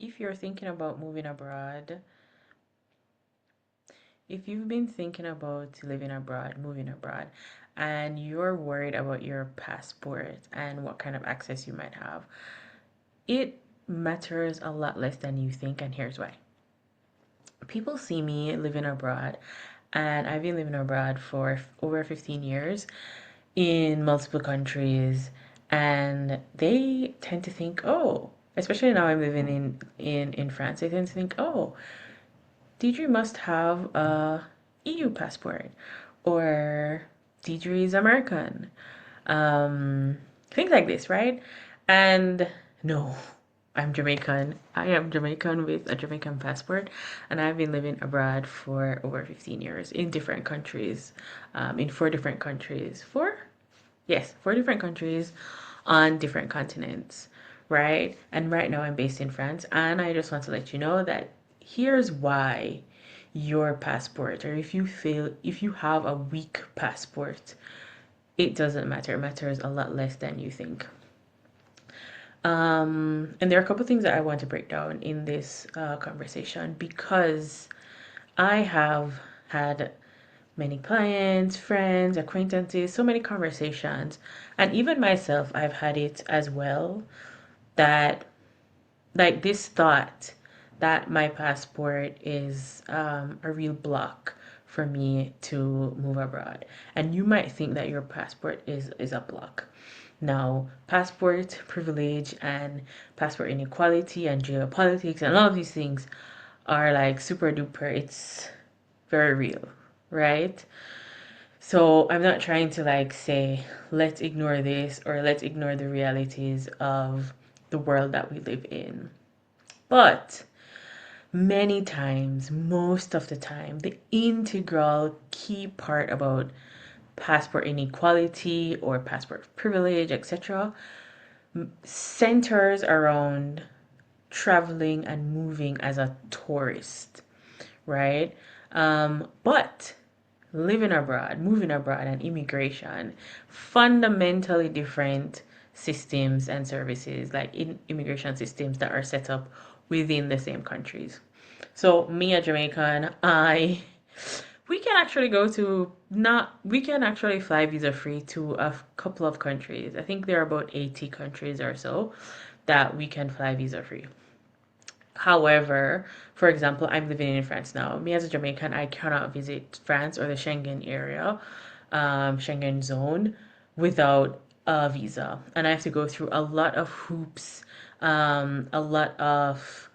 if you're thinking about moving abroad, if you've been thinking about living abroad, moving abroad, and you're worried about your passport and what kind of access you might have, it matters a lot less than you think, and here's why. People see me living abroad, and I've been living abroad for over 15 years in multiple countries, and they tend to think, oh, especially now I'm living in France, they tend to think, oh, Diedre must have a EU passport, or Diedre is American. Things like this, right? And no, I'm Jamaican. I am Jamaican with a Jamaican passport, and I've been living abroad for over 15 years in different countries, in four different countries. Four? Yes, four different countries on different continents, right? And right now I'm based in France, and I just want to let you know that here's why your passport, or if you have a weak passport, it doesn't matter. It matters a lot less than you think. And there are a couple things that I want to break down in this conversation because I have had many clients, friends, acquaintances, so many conversations, and even myself, I've had it as well that, like, this thought that my passport is a real block for me to move abroad. And you might think that your passport is a block. Now, passport privilege and passport inequality and geopolitics and all of these things are like super duper, it's very real, right? So I'm not trying to like say, let's ignore this or let's ignore the realities of the world that we live in. But many times, most of the time, the integral key part about passport inequality or passport privilege, etc., centers around traveling and moving as a tourist, right? But living abroad, moving abroad, and immigration, fundamentally different systems and services, like in immigration systems that are set up within the same countries. So me, a Jamaican, I we can actually go to not we can actually fly visa free to a couple of countries. I think there are about 80 countries or so that we can fly visa free. However, for example, I'm living in France now. Me as a Jamaican, I cannot visit France or the Schengen area, Schengen zone, without a visa. And I have to go through a lot of hoops, a lot of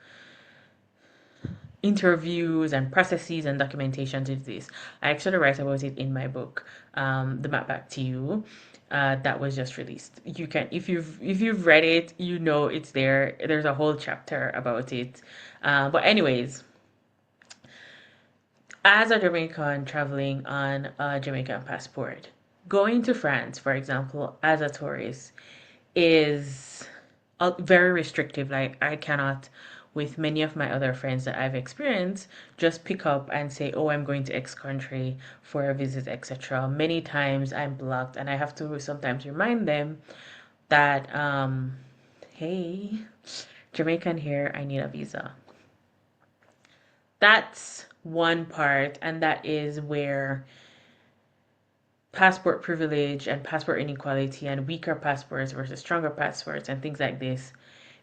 interviews and processes and documentation to this. I actually write about it in my book, The Map Back to You, that was just released. You can, if you've read it, you know it's there. There's a whole chapter about it. But anyways, as a Jamaican traveling on a Jamaican passport, going to France, for example, as a tourist is very restrictive. Like I cannot, with many of my other friends that I've experienced, just pick up and say, "Oh, I'm going to X country for a visit, etc." Many times I'm blocked, and I have to sometimes remind them that, hey, Jamaican here, I need a visa. That's one part, and that is where passport privilege and passport inequality and weaker passports versus stronger passports and things like this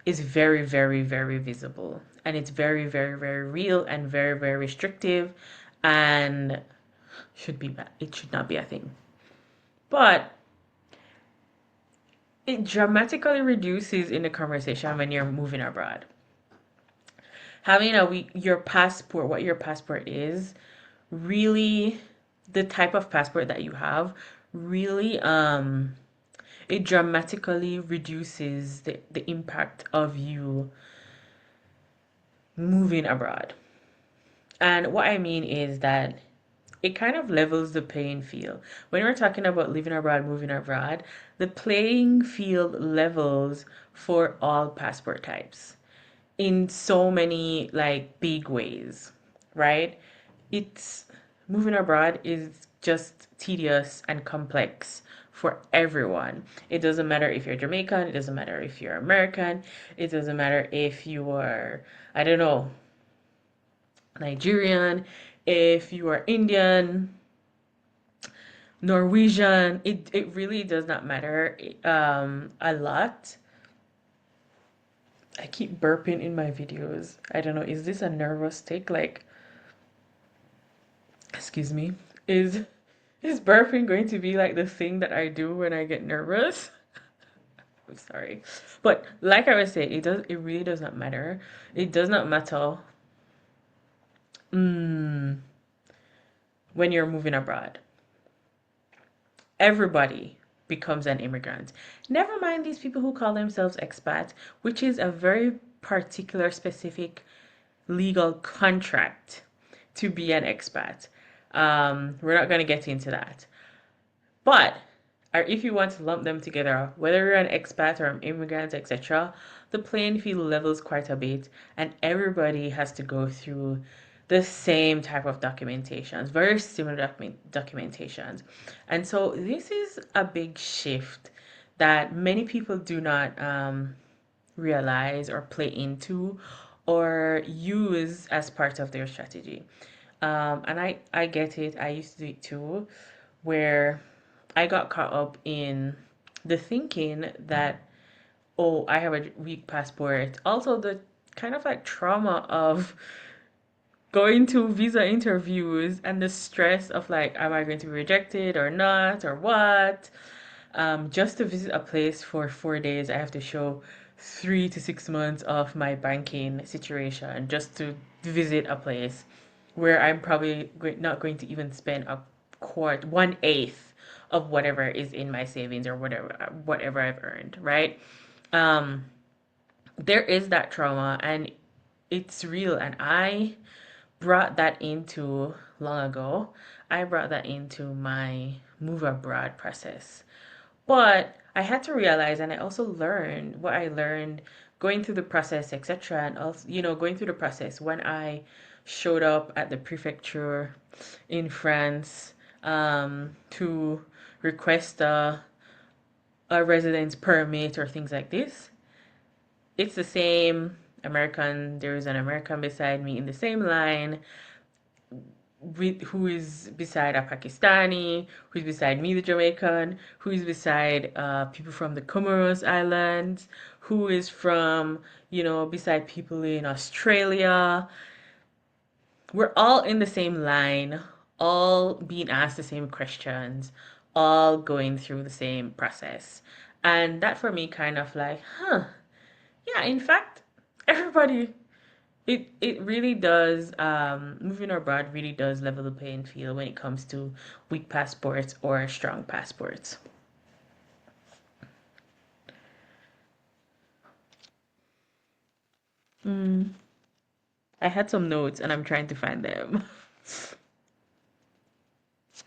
is very, very, very visible. And it's very, very, very real and very, very restrictive and should be bad. It should not be a thing. But it dramatically reduces in the conversation when you're moving abroad. Having your passport, what your passport is, really the type of passport that you have, really it dramatically reduces the impact of you moving abroad. And what I mean is that it kind of levels the playing field. When we're talking about living abroad, moving abroad, the playing field levels for all passport types in so many like big ways, right? It's moving abroad is just tedious and complex for everyone. It doesn't matter if you're Jamaican, it doesn't matter if you're American, it doesn't matter if you are, I don't know, Nigerian, if you are Indian, Norwegian, it really does not matter a lot. I keep burping in my videos. I don't know, is this a nervous tick? Like, excuse me, is is burping going to be like the thing that I do when I get nervous? I'm sorry. But like I was saying, it really does not matter. It does not matter mm, when you're moving abroad. Everybody becomes an immigrant. Never mind these people who call themselves expats, which is a very particular, specific legal contract to be an expat. We're not going to get into that. But or if you want to lump them together, whether you're an expat or an immigrant, etc., the playing field levels quite a bit, and everybody has to go through the same type of documentations, very similar documentations. And so this is a big shift that many people do not realize or play into or use as part of their strategy. And I get it. I used to do it too, where I got caught up in the thinking that, oh, I have a weak passport. Also, the kind of like trauma of going to visa interviews and the stress of like, am I going to be rejected or not or what? Just to visit a place for 4 days, I have to show 3 to 6 months of my banking situation just to visit a place where I'm probably not going to even spend a quarter, 1/8 of whatever is in my savings or whatever I've earned, right? Um, there is that trauma and it's real, and I brought that into long ago. I brought that into my move abroad process. But I had to realize, and I also learned what I learned going through the process, etc. And also, going through the process when I showed up at the prefecture in France to request a residence permit or things like this. It's the same American. There is an American beside me in the same line who is beside a Pakistani, who is beside me, the Jamaican, who is beside people from the Comoros Islands, who is from, beside people in Australia. We're all in the same line, all being asked the same questions, all going through the same process. And that for me kind of like, yeah, in fact, everybody it really does moving abroad really does level the playing field when it comes to weak passports or strong passports. Mm, I had some notes and I'm trying to find them.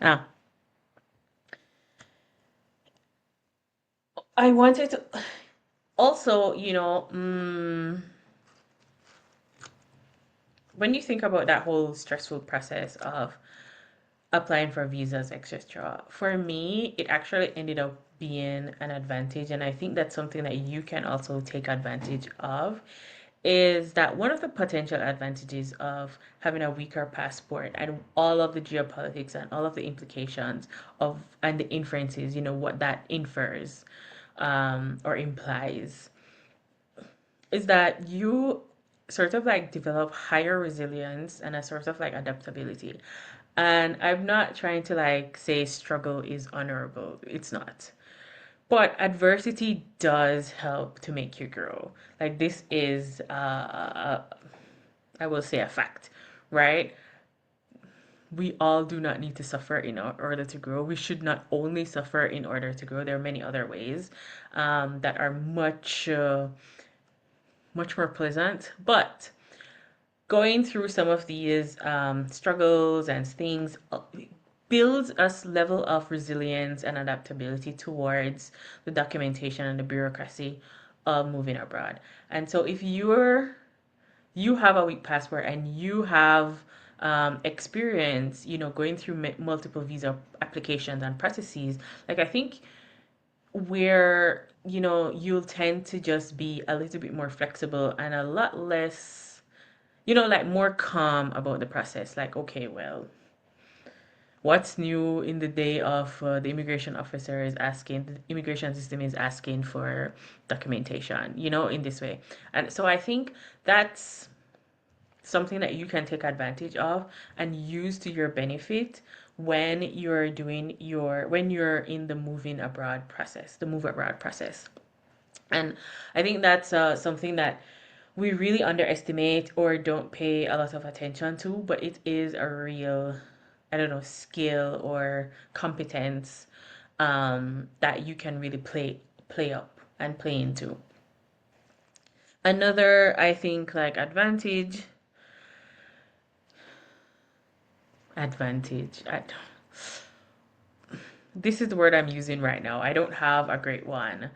Ah, I wanted to also, when you think about that whole stressful process of applying for visas, etc., for me, it actually ended up being an advantage. And I think that's something that you can also take advantage of. Is that one of the potential advantages of having a weaker passport and all of the geopolitics and all of the implications of and the inferences, what that infers or implies, is that you sort of like develop higher resilience and a sort of like adaptability. And I'm not trying to like say struggle is honorable. It's not. But adversity does help to make you grow. Like this is I will say a fact, right? We all do not need to suffer in order to grow. We should not only suffer in order to grow. There are many other ways that are much more pleasant. But going through some of these struggles and things builds us level of resilience and adaptability towards the documentation and the bureaucracy of moving abroad. And so if you have a weak passport and you have experience, going through multiple visa applications and processes, like I think where, you'll tend to just be a little bit more flexible and a lot less, like more calm about the process. Like, okay, well, what's new in the day of the immigration officer is asking, the immigration system is asking for documentation, in this way. And so I think that's something that you can take advantage of and use to your benefit when you're in the move abroad process. And I think that's something that we really underestimate or don't pay a lot of attention to, but it is a real, I don't know, skill or competence that you can really play up and play into. Another, I think, like advantage. This is the word I'm using right now. I don't have a great one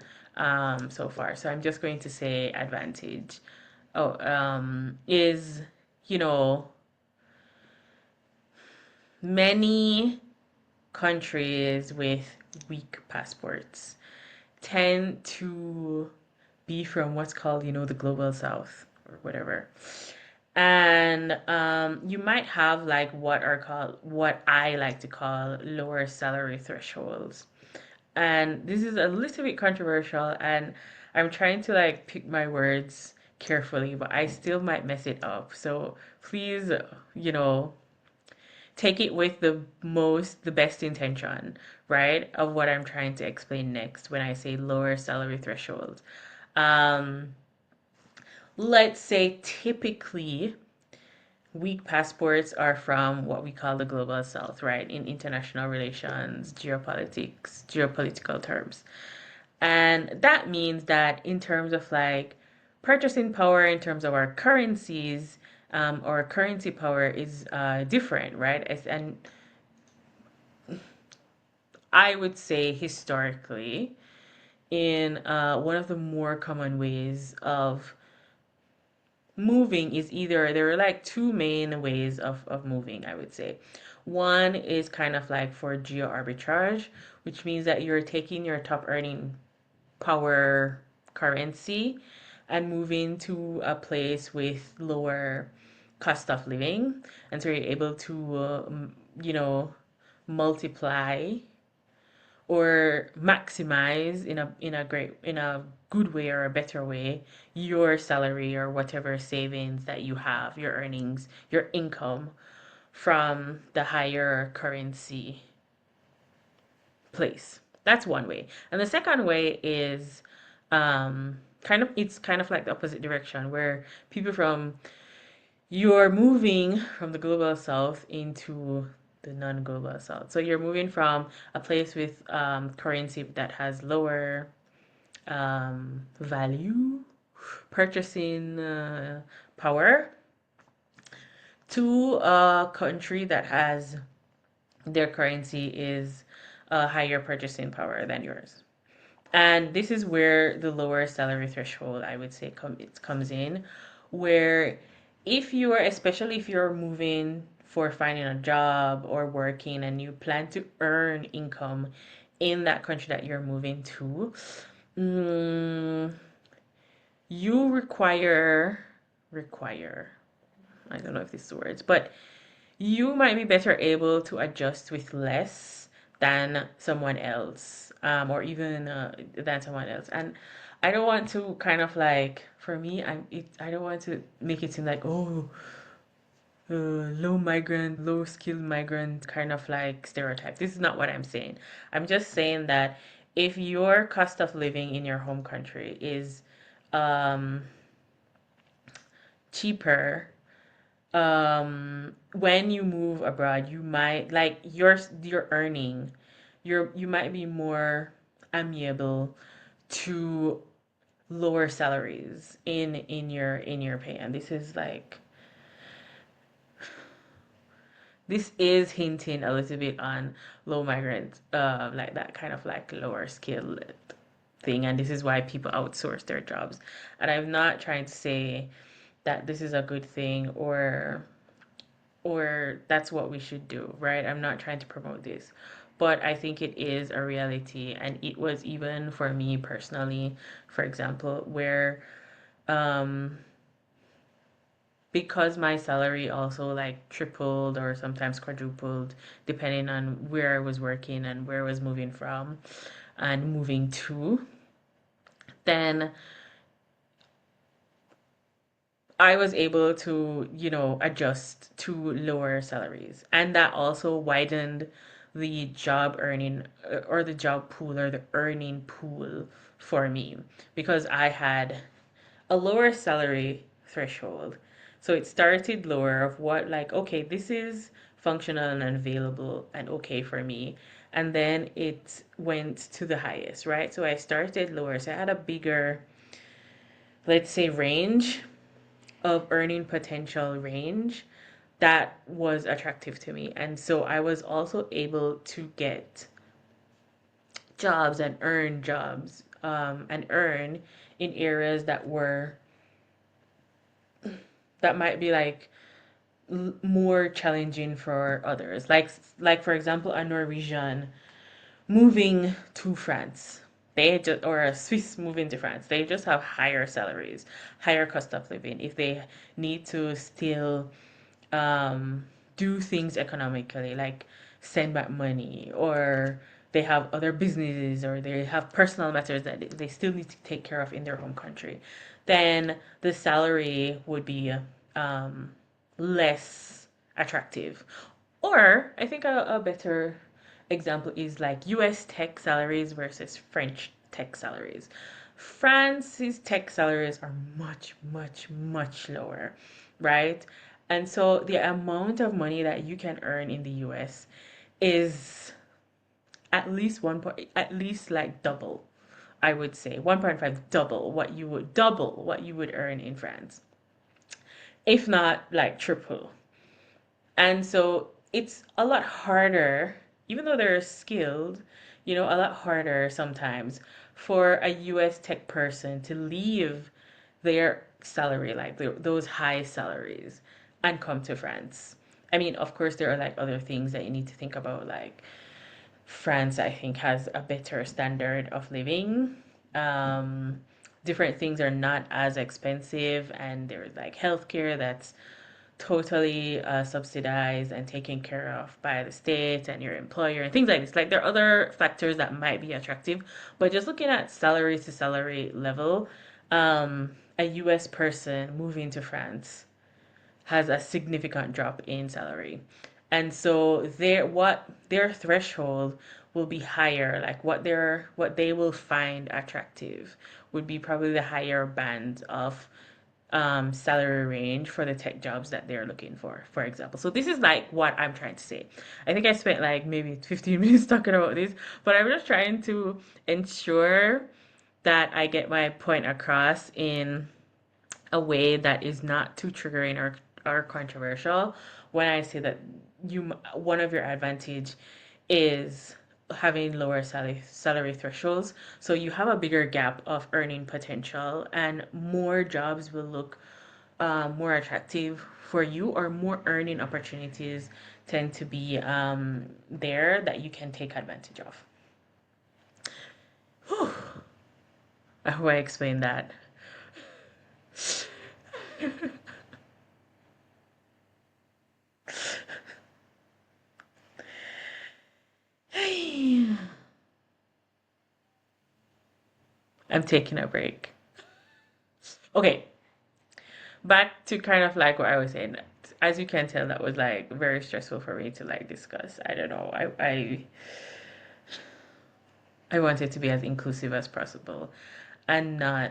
so far, so I'm just going to say advantage. Oh, is, you know, many countries with weak passports tend to be from what's called, the global south or whatever. And you might have like what I like to call lower salary thresholds. And this is a little bit controversial, and I'm trying to like pick my words carefully, but I still might mess it up. So please, you know, take it with the best intention, right, of what I'm trying to explain next when I say lower salary threshold. Um, let's say typically weak passports are from what we call the global south, right, in international relations, geopolitical terms. And that means that in terms of like purchasing power, in terms of our currencies, our currency power is different, right? And I would say historically, in one of the more common ways of moving is either there are like two main ways of moving, I would say. One is kind of like for geo arbitrage, which means that you're taking your top earning power currency and moving to a place with lower cost of living. And so you're able to, you know, multiply or maximize in a good way or a better way your salary or whatever savings that you have, your earnings, your income from the higher currency place. That's one way. And the second way is it's kind of like the opposite direction where people from you're moving from the global south into the non-global south. So you're moving from a place with currency that has lower value, purchasing power, to a country that has their currency is a higher purchasing power than yours. And this is where the lower salary threshold, I would say, it comes in, where especially if you're moving for finding a job or working and you plan to earn income in that country that you're moving to, mm, you require, I don't know if this is words, but you might be better able to adjust with less than someone else, or even than someone else. And I don't want to kind of like, for me, I don't want to make it seem like, oh, low skilled migrant kind of like stereotype. This is not what I'm saying. I'm just saying that if your cost of living in your home country is um, cheaper, when you move abroad you might like your earning you might be more amiable to lower salaries in your pay. And this is hinting a little bit on low migrant, like that kind of like lower skill thing, and this is why people outsource their jobs. And I'm not trying to say that this is a good thing or that's what we should do, right? I'm not trying to promote this. but I think it is a reality. And it was even for me personally, for example, where um, because my salary also like tripled or sometimes quadrupled depending on where I was working and where I was moving from and moving to, then I was able to, adjust to lower salaries. And that also widened the job earning or the job pool or the earning pool for me because I had a lower salary threshold. So it started lower of what, like, okay, this is functional and available and okay for me. And then it went to the highest, right? So I started lower. So I had a bigger, let's say, range of earning potential range that was attractive to me. And so I was also able to get jobs and earn jobs and earn in areas that might be like more challenging for others. Like for example, a Norwegian moving to France. They just or a Swiss moving to France. They just have higher salaries, higher cost of living. If they need to still do things economically, like send back money, or they have other businesses, or they have personal matters that they still need to take care of in their home country, then the salary would be um, less attractive. Or I think a better example is like US tech salaries versus French tech salaries. France's tech salaries are much, much, much lower, right? And so the amount of money that you can earn in the US is at least like double, I would say. 1.5 double what you would earn in France. If not like triple. And so it's a lot harder, even though they're skilled, a lot harder sometimes for a US tech person to leave their salary, like those high salaries, and come to France. I mean, of course, there are like other things that you need to think about. Like France, I think, has a better standard of living. Um, Different things are not as expensive, and there's like healthcare that's totally subsidized and taken care of by the state and your employer and things like this. Like there are other factors that might be attractive, but just looking at salary to salary level, a US person moving to France has a significant drop in salary. And so their threshold will be higher, like what they will find attractive would be probably the higher band of salary range for the tech jobs that they're looking for example. So this is like what I'm trying to say. I think I spent like maybe 15 minutes talking about this, but I'm just trying to ensure that I get my point across in a way that is not too triggering or controversial when I say that one of your advantage is having lower salary thresholds, so you have a bigger gap of earning potential and more jobs will look more attractive for you, or more earning opportunities tend to be there that you can take advantage of. Whew. I hope I explained that. I'm taking a break. Okay, back to kind of like what I was saying. As you can tell, that was like very stressful for me to like discuss. I don't know. I wanted to be as inclusive as possible and not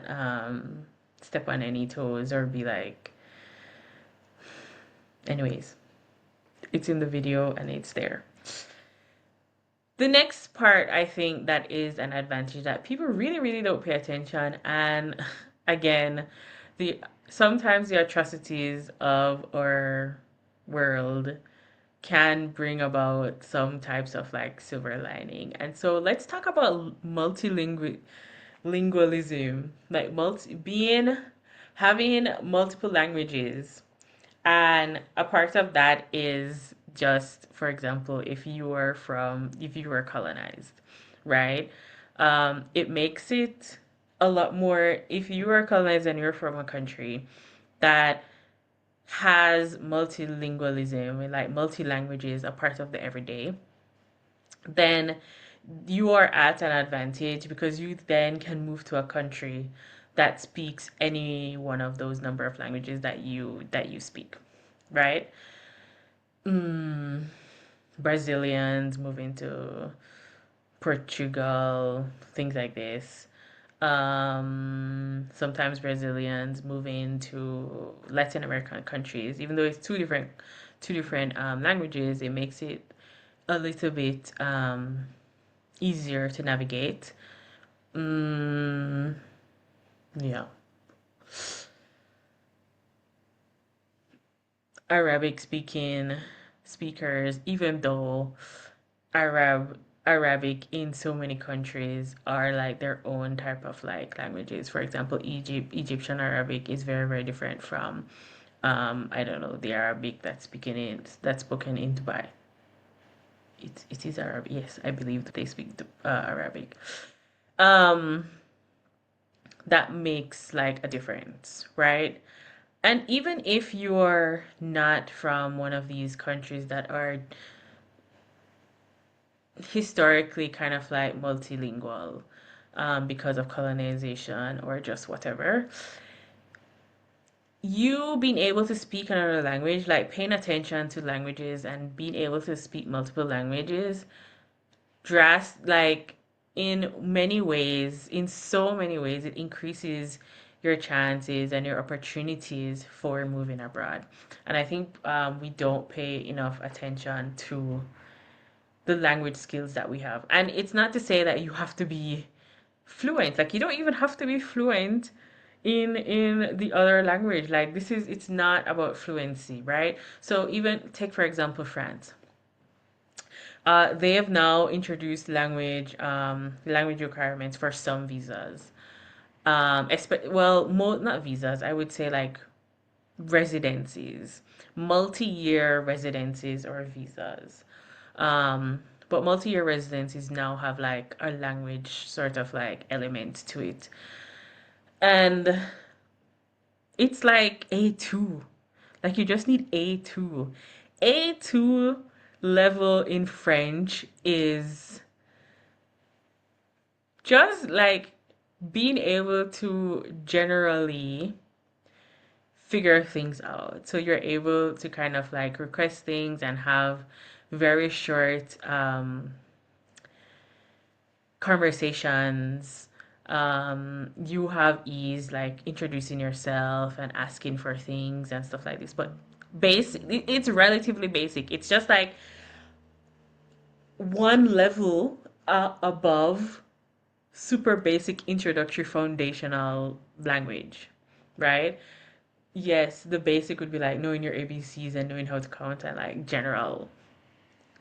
step on any toes or be like, anyways, it's in the video and it's there. The next part, I think, that is an advantage that people really, really don't pay attention. And again, the sometimes the atrocities of our world can bring about some types of like silver lining. And so let's talk about multilingualism, like having multiple languages, and a part of that is just for example, if you were colonized, right? It makes it a lot more if you were colonized and you're from a country that has multilingualism and like multi languages a part of the everyday, then you are at an advantage because you then can move to a country that speaks any one of those number of languages that you speak, right? Mm, Brazilians moving to Portugal, things like this. Sometimes Brazilians moving to Latin American countries, even though it's two different languages, it makes it a little bit easier to navigate. Mm, yeah. Arabic speaking speakers, even though Arabic in so many countries are like their own type of like languages. For example, Egyptian Arabic is very, very different from I don't know, the Arabic that's spoken in Dubai. It is Arabic. Yes, I believe that they speak Arabic. Um, that makes like a difference, right? And even if you're not from one of these countries that are historically kind of like multilingual, because of colonization or just whatever, you being able to speak another language, like paying attention to languages and being able to speak multiple languages, like in many ways, in so many ways, it increases your chances and your opportunities for moving abroad. And I think we don't pay enough attention to the language skills that we have. And it's not to say that you have to be fluent. Like you don't even have to be fluent in the other language. Like it's not about fluency, right? So even take for example France. They have now introduced language requirements for some visas. Well, not visas. I would say like residencies, multi-year residencies or visas. But multi-year residencies now have like a language sort of like element to it, and it's like A2. Like you just need A2. A2 level in French is just like being able to generally figure things out. So you're able to kind of like request things and have very short conversations. You have ease like introducing yourself and asking for things and stuff like this. But it's relatively basic. It's just like one level above super basic introductory foundational language, right? Yes, the basic would be like knowing your ABCs and knowing how to count and like general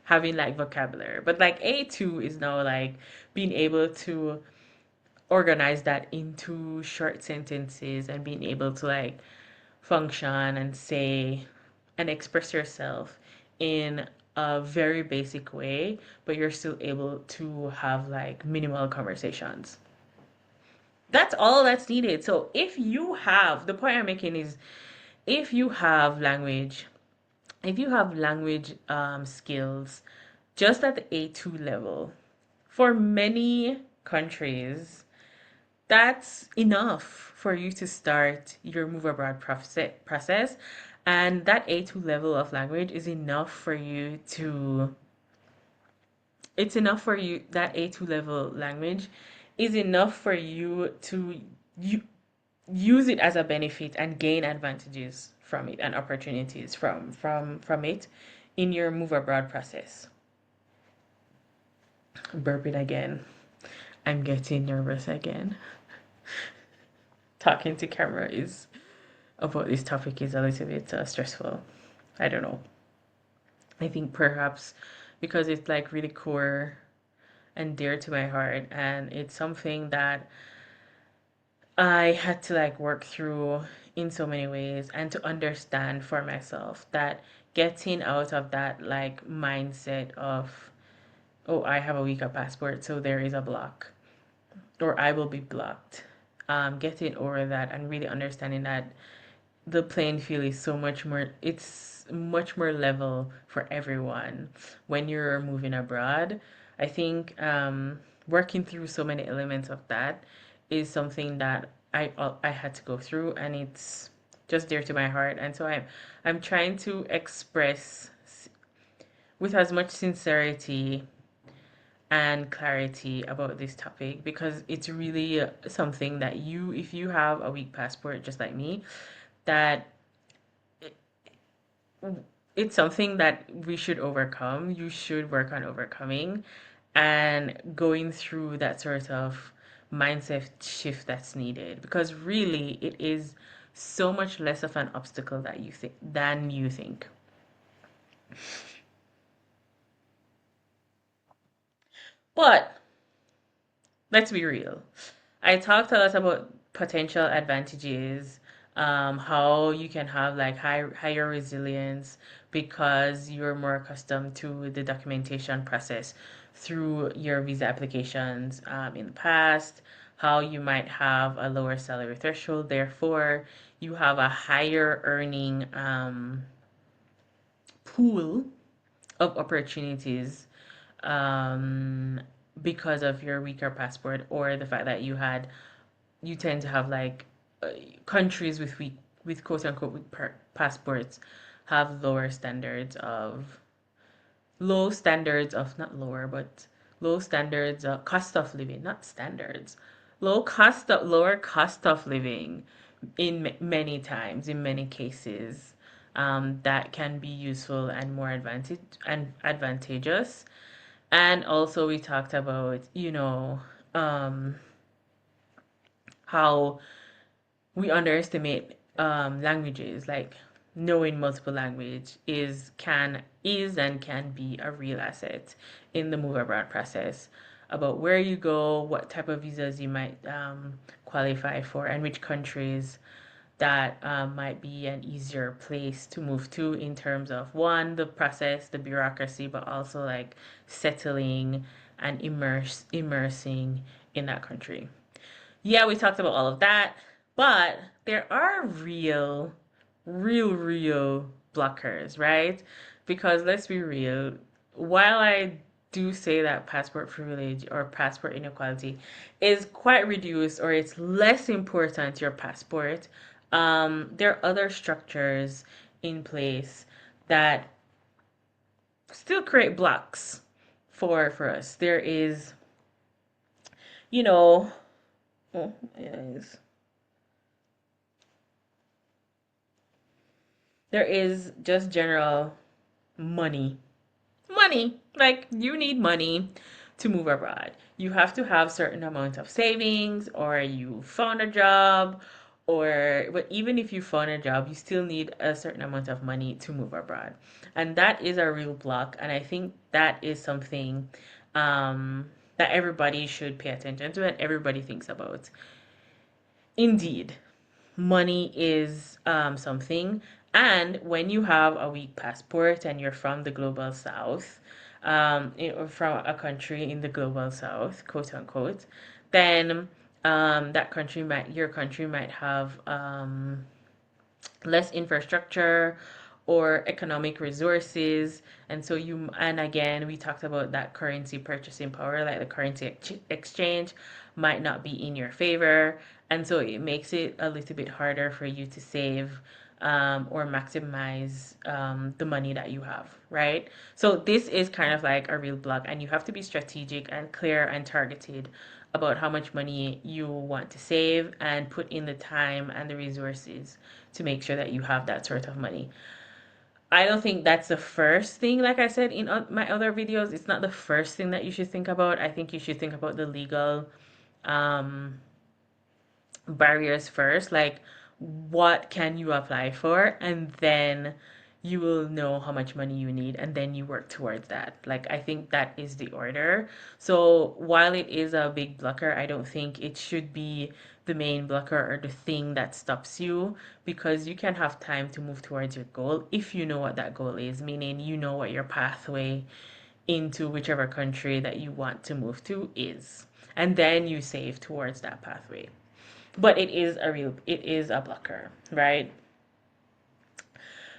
having like vocabulary. But like A2 is now like being able to organize that into short sentences and being able to like function and say and express yourself in a very basic way, but you're still able to have like minimal conversations. That's all that's needed. So if you have, the point I'm making is if you have language, if you have language skills just at the A2 level, for many countries, that's enough for you to start your move abroad process. And that A2 level of language is enough for you to, it's enough for you, that A2 level language is enough for you to you, use it as a benefit and gain advantages from it and opportunities from it in your move abroad process. Burping again. I'm getting nervous again. Talking to camera is about this topic is a little bit stressful. I don't know. I think perhaps because it's like really core and dear to my heart, and it's something that I had to like work through in so many ways and to understand for myself that getting out of that like mindset of, oh, I have a weaker passport, so there is a block, or I will be blocked. Getting over that and really understanding that the playing field is so much more, it's much more level for everyone when you're moving abroad. I think working through so many elements of that is something that I had to go through, and it's just dear to my heart. And so I'm trying to express with as much sincerity and clarity about this topic, because it's really something that you, if you have a weak passport just like me, that it's something that we should overcome. You should work on overcoming and going through that sort of mindset shift that's needed, because really it is so much less of an obstacle that you think than you think. But let's be real. I talked a lot about potential advantages, how you can have like higher resilience because you're more accustomed to the documentation process through your visa applications in the past, how you might have a lower salary threshold, therefore you have a higher earning pool of opportunities um, because of your weaker passport, or the fact that you tend to have like uh, countries with weak, with quote unquote weak passports have low standards of, not lower, but low standards of cost of living, not standards, lower cost of living in many times, in many cases, that can be useful and more advantageous. And also we talked about, um, how we underestimate languages, like knowing multiple language is and can be a real asset in the move abroad process, about where you go, what type of visas you might qualify for, and which countries that might be an easier place to move to in terms of, one, the process, the bureaucracy, but also like settling and immersing in that country. Yeah, we talked about all of that, but there are real blockers, right? Because let's be real, while I do say that passport privilege or passport inequality is quite reduced, or it's less important, your passport, there are other structures in place that still create blocks for us. There is, you know, oh, yes. There is just general money. Money. Like, you need money to move abroad. You have to have certain amount of savings, or you found a job, or but even if you found a job, you still need a certain amount of money to move abroad. And that is a real block. And I think that is something that everybody should pay attention to and everybody thinks about. Indeed, money is something. And when you have a weak passport and you're from the global south, or from a country in the global south, quote unquote, then your country might have less infrastructure or economic resources. And so and again, we talked about that currency purchasing power, like the currency exchange might not be in your favor. And so it makes it a little bit harder for you to save, or maximize the money that you have, right? So this is kind of like a real block, and you have to be strategic and clear and targeted about how much money you want to save and put in the time and the resources to make sure that you have that sort of money. I don't think that's the first thing, like I said in my other videos, it's not the first thing that you should think about. I think you should think about the legal um, barriers first, like what can you apply for, and then you will know how much money you need, and then you work towards that. Like, I think that is the order. So while it is a big blocker, I don't think it should be the main blocker or the thing that stops you, because you can have time to move towards your goal if you know what that goal is, meaning you know what your pathway into whichever country that you want to move to is. And then you save towards that pathway. But it is a blocker, right?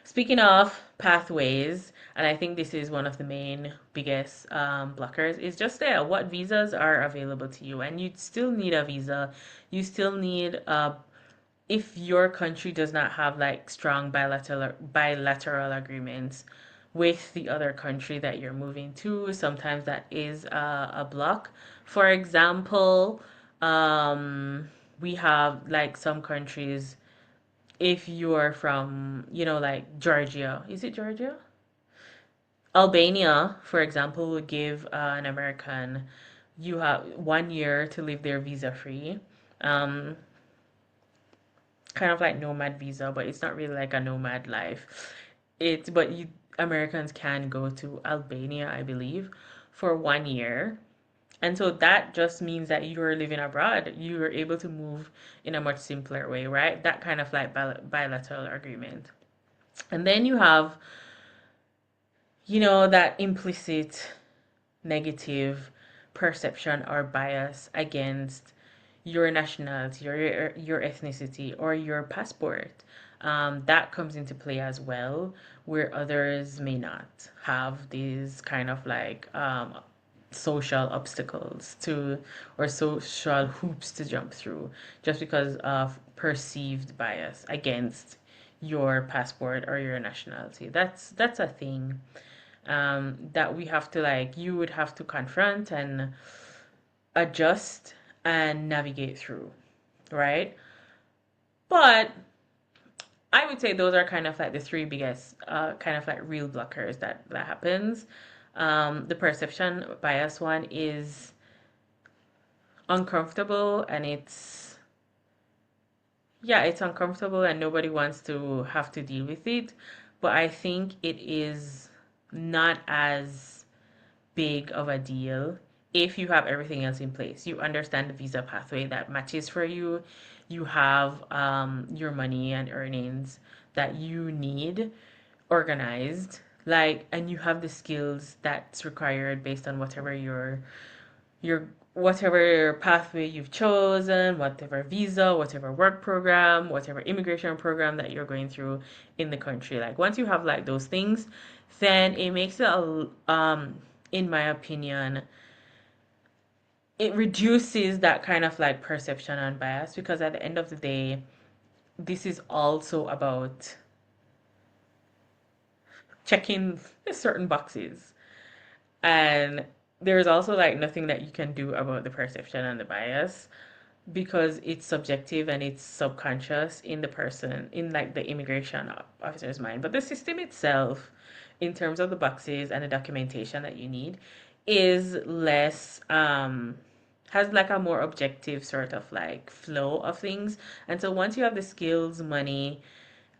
Speaking of pathways, and I think this is one of the main biggest blockers, is just there what visas are available to you. And you still need a visa. You still need, if your country does not have like strong bilateral agreements with the other country that you're moving to, sometimes that is a block. For example, we have like some countries, if you are from, like Georgia, is it Georgia? Albania, for example, would give an American, you have 1 year to live there visa free. Um, Kind of like nomad visa, but it's not really like a nomad life. But you Americans can go to Albania, I believe, for 1 year. And so that just means that you're living abroad. You are able to move in a much simpler way, right? That kind of like bilateral agreement. And then you have, that implicit negative perception or bias against your nationality or your ethnicity or your passport. That comes into play as well, where others may not have these kind of like social obstacles to or social hoops to jump through just because of perceived bias against your passport or your nationality. That's a thing that we have to like you would have to confront and adjust and navigate through, right? But I would say those are kind of like the three biggest kind of like real blockers that happens. The perception bias one is uncomfortable, and it's uncomfortable and nobody wants to have to deal with it. But I think it is not as big of a deal if you have everything else in place. You understand the visa pathway that matches for you. You have your money and earnings that you need organized, like, and you have the skills that's required based on your whatever pathway you've chosen, whatever visa, whatever work program, whatever immigration program that you're going through in the country. Like once you have like those things, then it makes it in my opinion, it reduces that kind of like perception and bias, because at the end of the day, this is also about checking certain boxes. And there's also like nothing that you can do about the perception and the bias, because it's subjective and it's subconscious in the person, in like the immigration officer's mind. But the system itself, in terms of the boxes and the documentation that you need, is less has like a more objective sort of like flow of things. And so once you have the skills, money,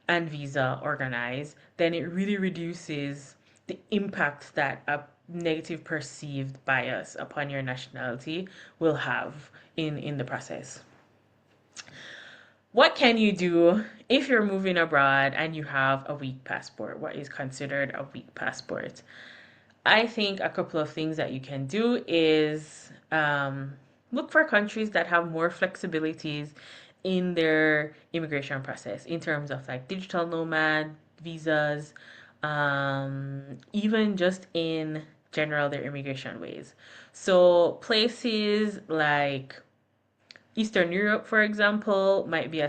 and visa organized, then it really reduces the impact that a negative perceived bias upon your nationality will have in the process. What can you do if you're moving abroad and you have a weak passport? What is considered a weak passport? I think a couple of things that you can do is look for countries that have more flexibilities in their immigration process in terms of like digital nomad visas, even just in general their immigration ways. So places like Eastern Europe, for example, might be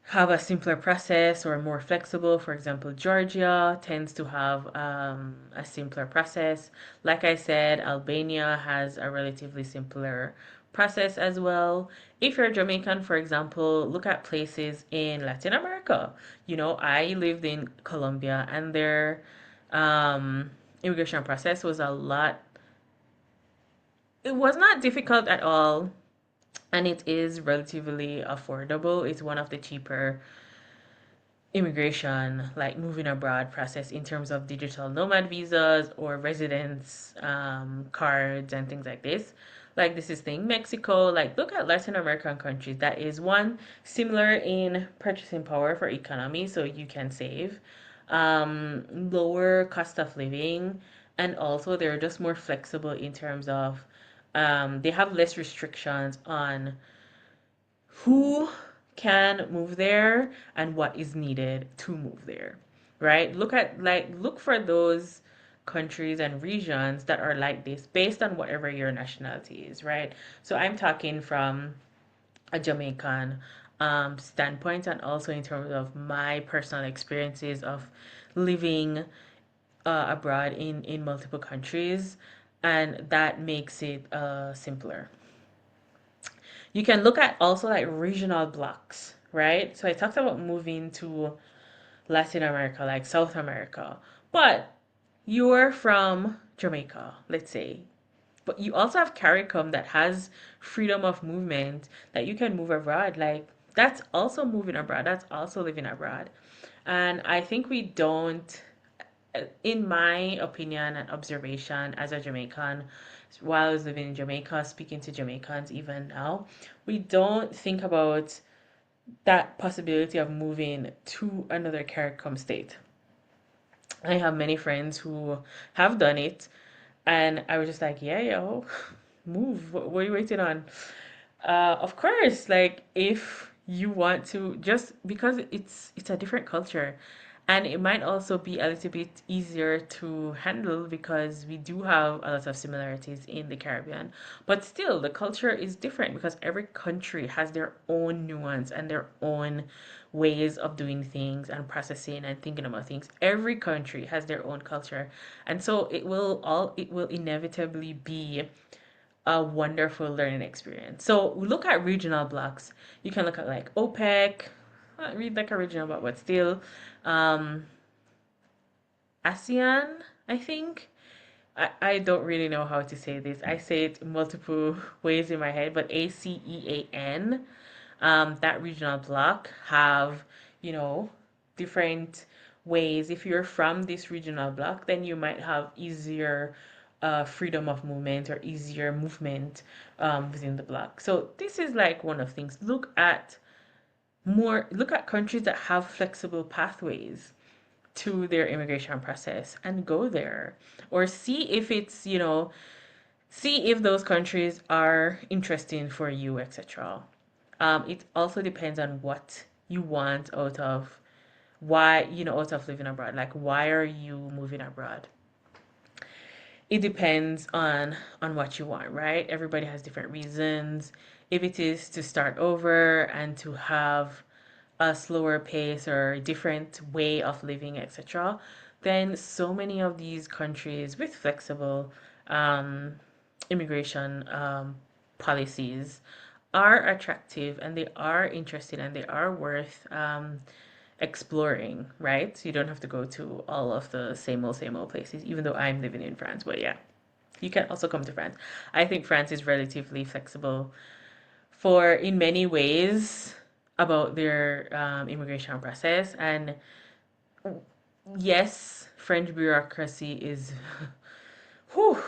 have a simpler process or more flexible. For example, Georgia tends to have a simpler process. Like I said, Albania has a relatively simpler process as well. If you're Jamaican, for example, look at places in Latin America. I lived in Colombia, and their immigration process was it was not difficult at all, and it is relatively affordable. It's one of the cheaper immigration, like moving abroad process in terms of digital nomad visas or residence cards and things like this. Like this is thing, Mexico, like look at Latin American countries. That is one similar in purchasing power for economy, so you can save. Lower cost of living, and also they're just more flexible in terms of they have less restrictions on who can move there and what is needed to move there, right? Look for those countries and regions that are like this based on whatever your nationality is, right? So I'm talking from a Jamaican standpoint, and also in terms of my personal experiences of living abroad in multiple countries, and that makes it simpler. You can look at also like regional blocks, right? So I talked about moving to Latin America, like South America, but you're from Jamaica, let's say, but you also have CARICOM that has freedom of movement that you can move abroad. Like that's also moving abroad. That's also living abroad. And I think we don't, in my opinion and observation as a Jamaican, while I was living in Jamaica, speaking to Jamaicans even now, we don't think about that possibility of moving to another CARICOM state. I have many friends who have done it, and I was just like, yeah, yo, move. What are you waiting on? Of course, like if you want to, just because it's a different culture, and it might also be a little bit easier to handle because we do have a lot of similarities in the Caribbean. But still, the culture is different because every country has their own nuance and their own ways of doing things and processing and thinking about things. Every country has their own culture. And so it will inevitably be a wonderful learning experience. So look at regional blocks. You can look at like OPEC, not read like a regional block, but still, um, ASEAN, I think. I don't really know how to say this. I say it multiple ways in my head, but ASEAN, that regional block have, you know, different ways. If you're from this regional block, then you might have easier freedom of movement or easier movement within the block. So this is like one of the things. Look at countries that have flexible pathways to their immigration process and go there, or see if it's, see if those countries are interesting for you, etc. It also depends on what you want out of out of living abroad. Like, why are you moving abroad? It depends on what you want, right? Everybody has different reasons. If it is to start over and to have a slower pace or a different way of living, etc., then so many of these countries with flexible um, immigration policies are attractive, and they are interesting, and they are worth exploring, right? So you don't have to go to all of the same old places, even though I'm living in France. But yeah, you can also come to France. I think France is relatively flexible for, in many ways, about their immigration process. And yes, French bureaucracy is whew,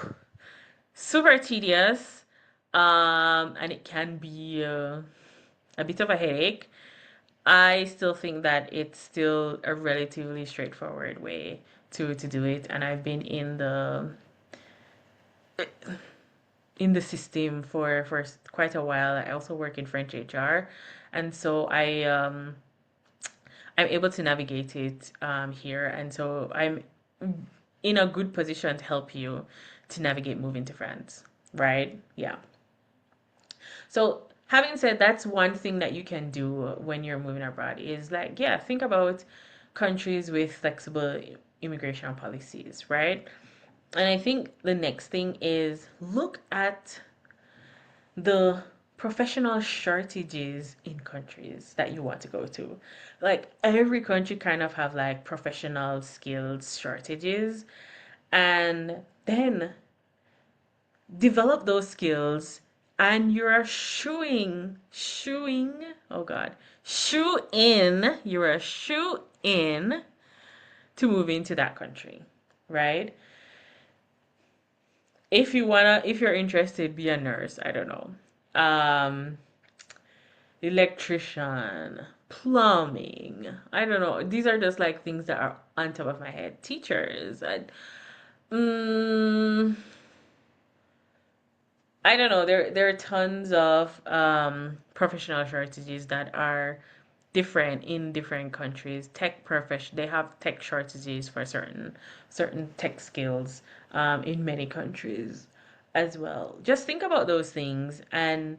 super tedious, and it can be a bit of a headache. I still think that it's still a relatively straightforward way to do it, and I've been in the system for quite a while. I also work in French HR, and so I'm able to navigate it here, and so I'm in a good position to help you to navigate moving to France, right? Yeah. So having said, that's one thing that you can do when you're moving abroad is like, yeah, think about countries with flexible immigration policies, right? And I think the next thing is look at the professional shortages in countries that you want to go to. Like every country kind of have like professional skills shortages, and then develop those skills, and you're oh God, you're a shoe in to move into that country, right? if you're interested, be a nurse. I don't know. Um, Electrician, plumbing. I don't know. These are just like things that are on top of my head. Teachers. Mm, I don't know. There are tons of professional shortages that are different in different countries. They have tech shortages for certain tech skills in many countries as well. Just think about those things and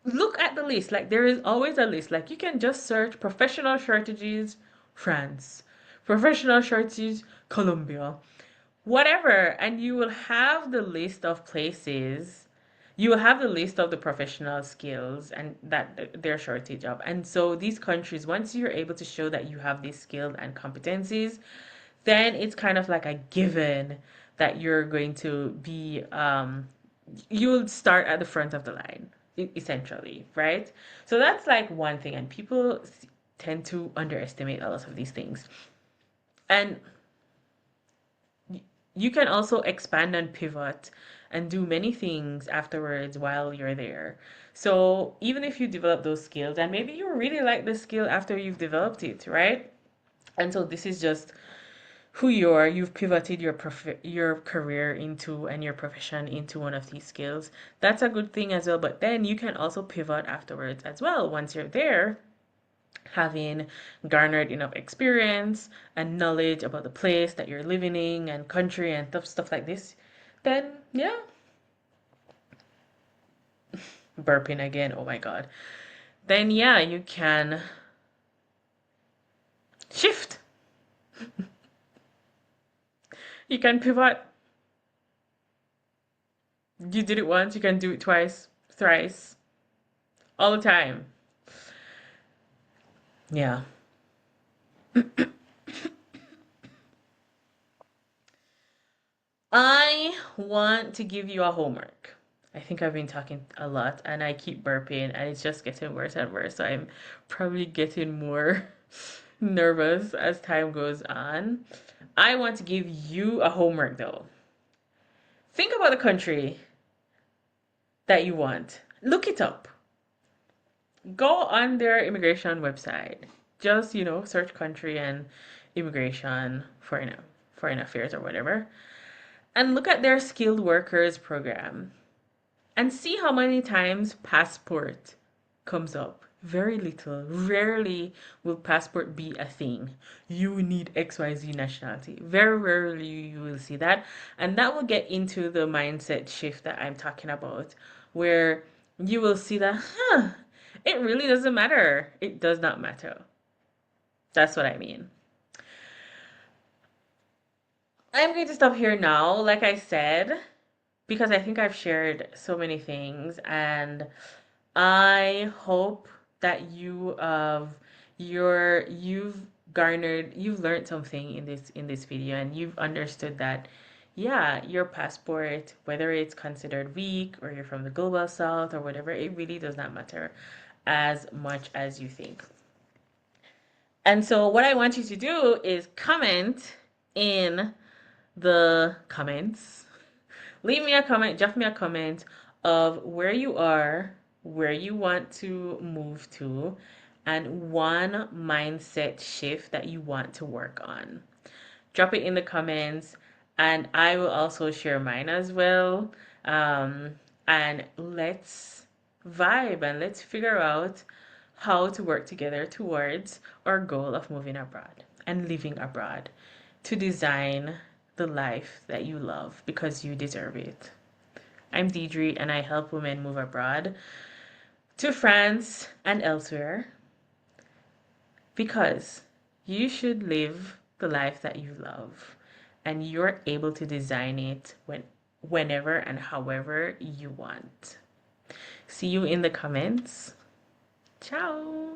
look at the list. Like there is always a list. Like you can just search professional shortages, France, professional shortages, Colombia, whatever, and you will have the list of places. You will have the list of the professional skills and that their shortage of. And so these countries, once you're able to show that you have these skills and competencies, then it's kind of like a given that you're going to be you'll start at the front of the line essentially, right? So that's like one thing, and people tend to underestimate a lot of these things. And you can also expand and pivot and do many things afterwards while you're there. So even if you develop those skills, and maybe you really like the skill after you've developed it, right? And so this is just who you are. You've pivoted your career into and your profession into one of these skills. That's a good thing as well. But then you can also pivot afterwards as well once you're there, having garnered enough experience and knowledge about the place that you're living in and country and stuff like this. Then yeah, burping again. Oh my god. Then yeah, you can shift. You can pivot. You did it once, you can do it twice, thrice, all the time. Yeah. I want to give you a homework. I think I've been talking a lot and I keep burping and it's just getting worse and worse. So I'm probably getting more nervous as time goes on. I want to give you a homework though. Think about the country that you want. Look it up. Go on their immigration website. Just, search country and immigration, foreign affairs or whatever. And look at their skilled workers program and see how many times passport comes up. Very little. Rarely will passport be a thing. You need XYZ nationality. Very rarely you will see that. And that will get into the mindset shift that I'm talking about, where you will see that, it really doesn't matter. It does not matter. That's what I mean. I'm going to stop here now, like I said, because I think I've shared so many things, and I hope that you've learned something in this video, and you've understood that yeah, your passport, whether it's considered weak or you're from the global south or whatever, it really does not matter as much as you think. And so what I want you to do is comment in the comments. Leave me a comment, drop me a comment of where you are, where you want to move to, and one mindset shift that you want to work on. Drop it in the comments, and I will also share mine as well. And let's vibe and let's figure out how to work together towards our goal of moving abroad and living abroad to design the life that you love because you deserve it. I'm Diedre and I help women move abroad to France and elsewhere because you should live the life that you love and you're able to design it whenever and however you want. See you in the comments. Ciao.